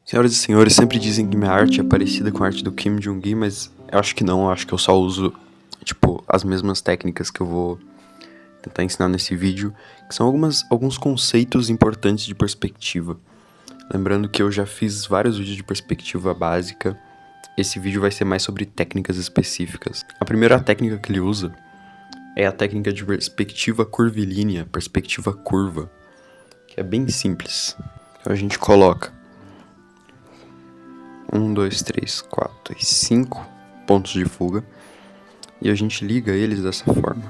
Senhoras e senhores, sempre dizem que minha arte é parecida com a arte do Kim Jong-un, mas eu acho que não, eu acho que eu só uso, as mesmas técnicas que eu vou tentar ensinar nesse vídeo, que são alguns conceitos importantes de perspectiva. Lembrando que eu já fiz vários vídeos de perspectiva básica, esse vídeo vai ser mais sobre técnicas específicas. A primeira técnica que ele usa é a técnica de perspectiva curvilínea, perspectiva curva, que é bem simples. Então a gente coloca 1, 2, 3, 4 e 5 pontos de fuga e a gente liga eles dessa forma.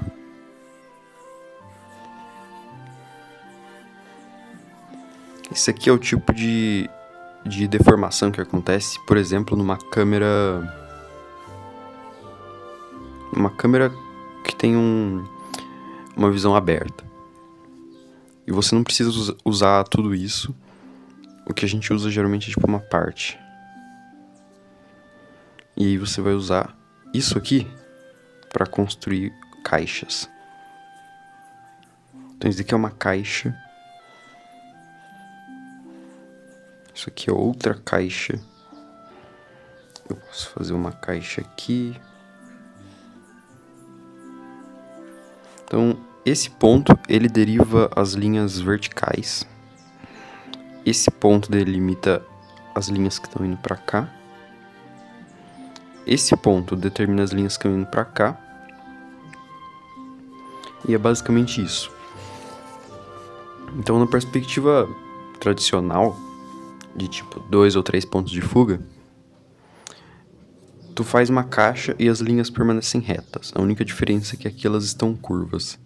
Esse aqui é o tipo de deformação que acontece, por exemplo, numa câmera que tem uma visão aberta. E você não precisa usar tudo isso. O que a gente usa geralmente é uma parte. E aí você vai usar isso aqui para construir caixas. Então isso aqui é uma caixa. Isso aqui é outra caixa. Eu posso fazer uma caixa aqui. Então esse ponto ele deriva as linhas verticais. Esse ponto delimita as linhas que estão indo para cá. Esse ponto determina as linhas que estão indo para cá. E é basicamente isso. Então, na perspectiva tradicional, de 2 ou 3 pontos de fuga, tu faz uma caixa e as linhas permanecem retas. A única diferença é que aqui elas estão curvas.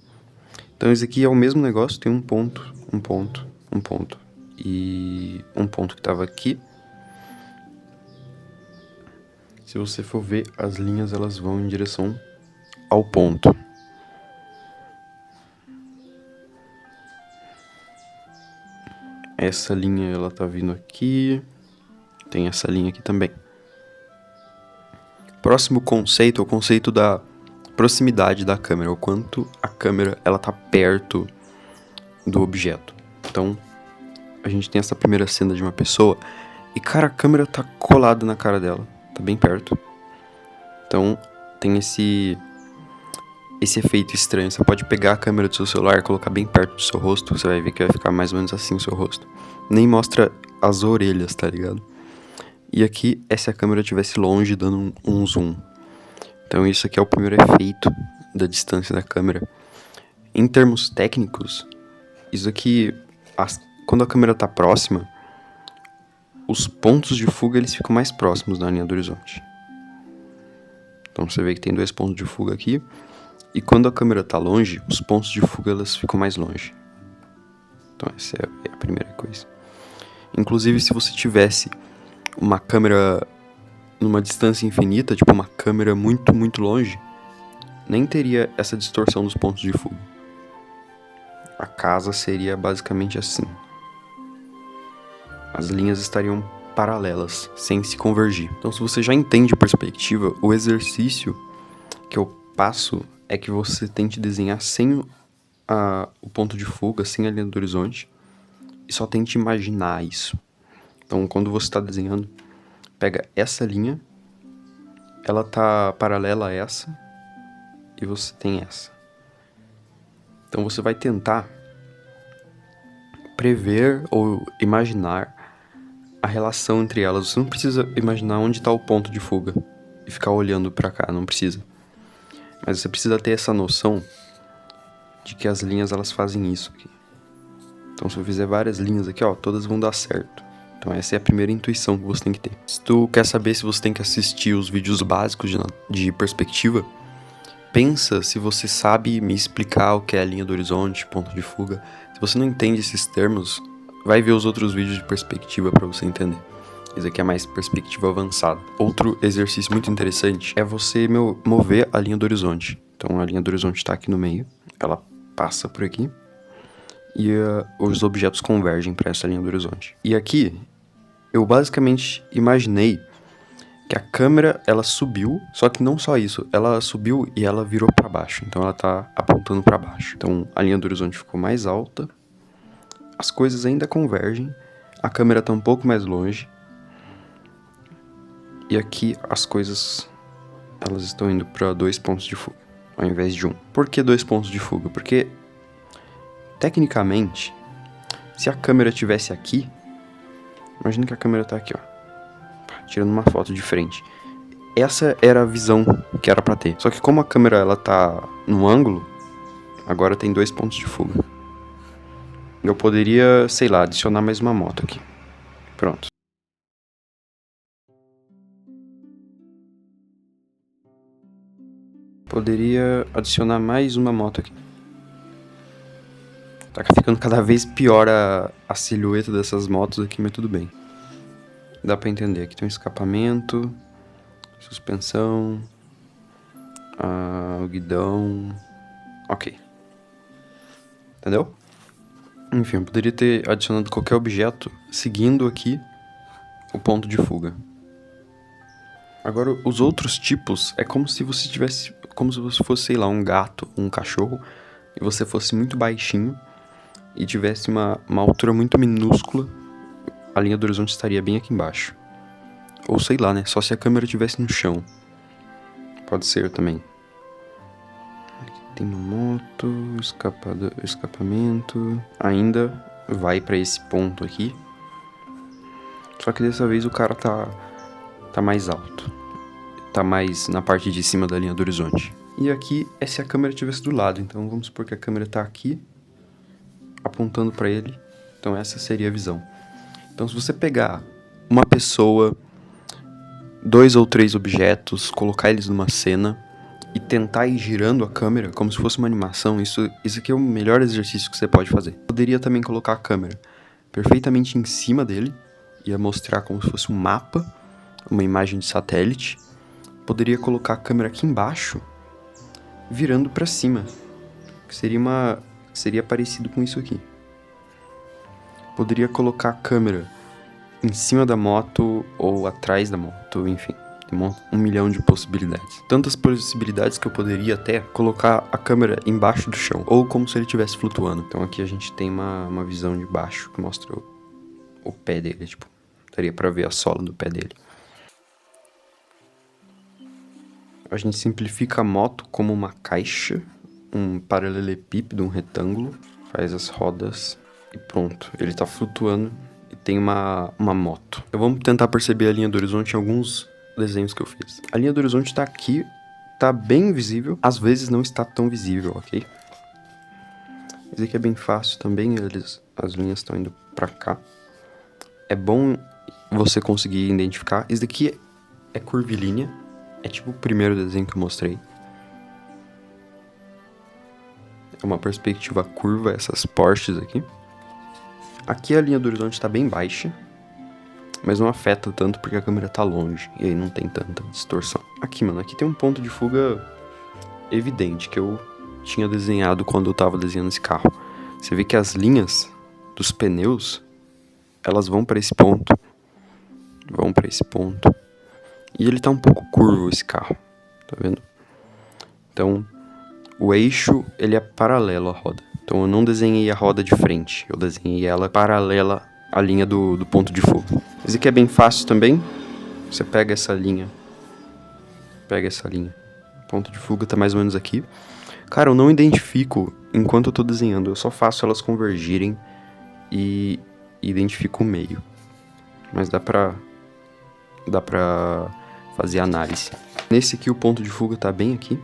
Então, esse aqui é o mesmo negócio, tem um ponto, um ponto, um ponto. E um ponto que estava aqui. Se você for ver, as linhas elas vão em direção ao ponto. Essa linha ela tá vindo aqui. Tem essa linha aqui também. Próximo conceito é o conceito da proximidade da câmera, o quanto a câmera ela tá perto do objeto. Então, a gente tem essa primeira cena de uma pessoa e, cara, a câmera tá colada na cara dela, tá bem perto. Então, tem esse efeito estranho. Você pode pegar a câmera do seu celular e colocar bem perto do seu rosto, você vai ver que vai ficar mais ou menos assim o seu rosto. Nem mostra as orelhas, tá ligado? E aqui é se a câmera estivesse longe, dando um zoom. Então isso aqui é o primeiro efeito da distância da câmera. Em termos técnicos, isso aqui, quando a câmera tá próxima, os pontos de fuga eles ficam mais próximos da linha do horizonte. Então você vê que tem 2 pontos de fuga aqui. E quando a câmera tá longe, os pontos de fuga elas ficam mais longe. Então essa é a primeira coisa. Inclusive, se você tivesse uma câmera numa distância infinita, tipo uma câmera muito, muito longe, nem teria essa distorção dos pontos de fuga. A casa seria basicamente assim. As linhas estariam paralelas, sem se convergir. Então, se você já entende perspectiva, o exercício que eu passo é que você tente desenhar sem o ponto de fuga, sem a linha do horizonte, e só tente imaginar isso. Então, quando você está desenhando, pega essa linha, ela tá paralela a essa, e você tem essa. Então, você vai tentar prever ou imaginar a relação entre elas. Você não precisa imaginar onde está o ponto de fuga e ficar olhando para cá, não precisa. Mas você precisa ter essa noção de que as linhas elas fazem isso aqui. Então se eu fizer várias linhas aqui, ó, todas vão dar certo. Então essa é a primeira intuição que você tem que ter. Se tu quer saber se você tem que assistir os vídeos básicos de perspectiva, pensa se você sabe me explicar o que é a linha do horizonte, ponto de fuga. Se você não entende esses termos, vai ver os outros vídeos de perspectiva para você entender. Esse aqui é mais perspectiva avançada. Outro exercício muito interessante é você mover a linha do horizonte. Então a linha do horizonte está aqui no meio, ela passa por aqui e os objetos convergem para essa linha do horizonte. E aqui eu basicamente imaginei que a câmera ela subiu, só que não só isso, ela subiu e ela virou para baixo. Então ela tá apontando para baixo. Então a linha do horizonte ficou mais alta, as coisas ainda convergem, a câmera tá um pouco mais longe. E aqui as coisas, elas estão indo para 2 pontos de fuga, ao invés de 1. Por que 2 pontos de fuga? Porque, tecnicamente, se a câmera estivesse aqui, imagina que a câmera tá aqui, ó, tirando uma foto de frente. Essa era a visão que era pra ter. Só que como a câmera ela tá no ângulo, agora tem 2 pontos de fuga. Eu poderia, sei lá, adicionar mais uma moto aqui. Pronto. Poderia adicionar mais uma moto aqui. Tá ficando cada vez pior a silhueta dessas motos aqui, mas tudo bem. Dá pra entender. Aqui tem um escapamento, suspensão, o guidão. Ok. Entendeu? Enfim, eu poderia ter adicionado qualquer objeto seguindo aqui o ponto de fuga. Agora, os outros tipos é como se você tivesse, como se você fosse, sei lá, um gato, um cachorro, e você fosse muito baixinho e tivesse uma altura muito minúscula, a linha do horizonte estaria bem aqui embaixo. Ou sei lá, né? Só se a câmera estivesse no chão. Pode ser também. Aqui tem uma moto, escapamento. Ainda vai pra esse ponto aqui. Só que dessa vez o cara tá mais alto. Tá mais na parte de cima da linha do horizonte. E aqui é se a câmera estivesse do lado. Então vamos supor que a câmera tá aqui, apontando pra ele. Então essa seria a visão. Então se você pegar uma pessoa, 2 ou 3 objetos, colocar eles numa cena e tentar ir girando a câmera como se fosse uma animação, isso aqui é o melhor exercício que você pode fazer. Poderia também colocar a câmera perfeitamente em cima dele, ia mostrar como se fosse um mapa, uma imagem de satélite. Poderia colocar a câmera aqui embaixo, virando pra cima, que seria parecido com isso aqui. Poderia colocar a câmera em cima da moto ou atrás da moto, enfim. Tem 1 milhão de possibilidades. Tantas possibilidades que eu poderia até colocar a câmera embaixo do chão, ou como se ele estivesse flutuando. Então aqui a gente tem uma visão de baixo que mostra o pé dele, tipo, daria pra ver a sola do pé dele. A gente simplifica a moto como uma caixa, um paralelepípedo, um retângulo, faz as rodas e pronto. Ele tá flutuando e tem uma moto. Então vamos tentar perceber a linha do horizonte em alguns desenhos que eu fiz. A linha do horizonte tá aqui, tá bem visível, às vezes não está tão visível, ok? Isso aqui é bem fácil também, as linhas estão indo pra cá. É bom você conseguir identificar. Isso daqui é curvilínea, é tipo o primeiro desenho que eu mostrei. É uma perspectiva curva, essas Porsches aqui. Aqui a linha do horizonte tá bem baixa, mas não afeta tanto porque a câmera tá longe, e aí não tem tanta distorção. Aqui, mano, aqui tem um ponto de fuga evidente, que eu tinha desenhado quando eu tava desenhando esse carro. Você vê que as linhas dos pneus, elas vão pra esse ponto. Vão pra esse ponto. E ele tá um pouco curvo, esse carro, tá vendo? Então, o eixo, ele é paralelo à roda. Então eu não desenhei a roda de frente, eu desenhei ela paralela à linha do ponto de fuga. Esse aqui é bem fácil também. Você pega essa linha. O ponto de fuga tá mais ou menos aqui. Cara, eu não identifico enquanto eu tô desenhando. Eu só faço elas convergirem e identifico o meio. Mas dá pra fazer análise. Nesse aqui o ponto de fuga tá bem aqui.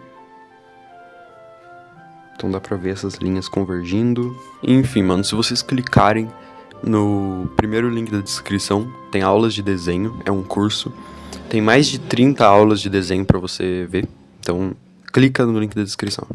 Então dá pra ver essas linhas convergindo. Enfim, mano, se vocês clicarem no primeiro link da descrição, tem aulas de desenho, é um curso. Tem mais de 30 aulas de desenho pra você ver. Então, clica no link da descrição.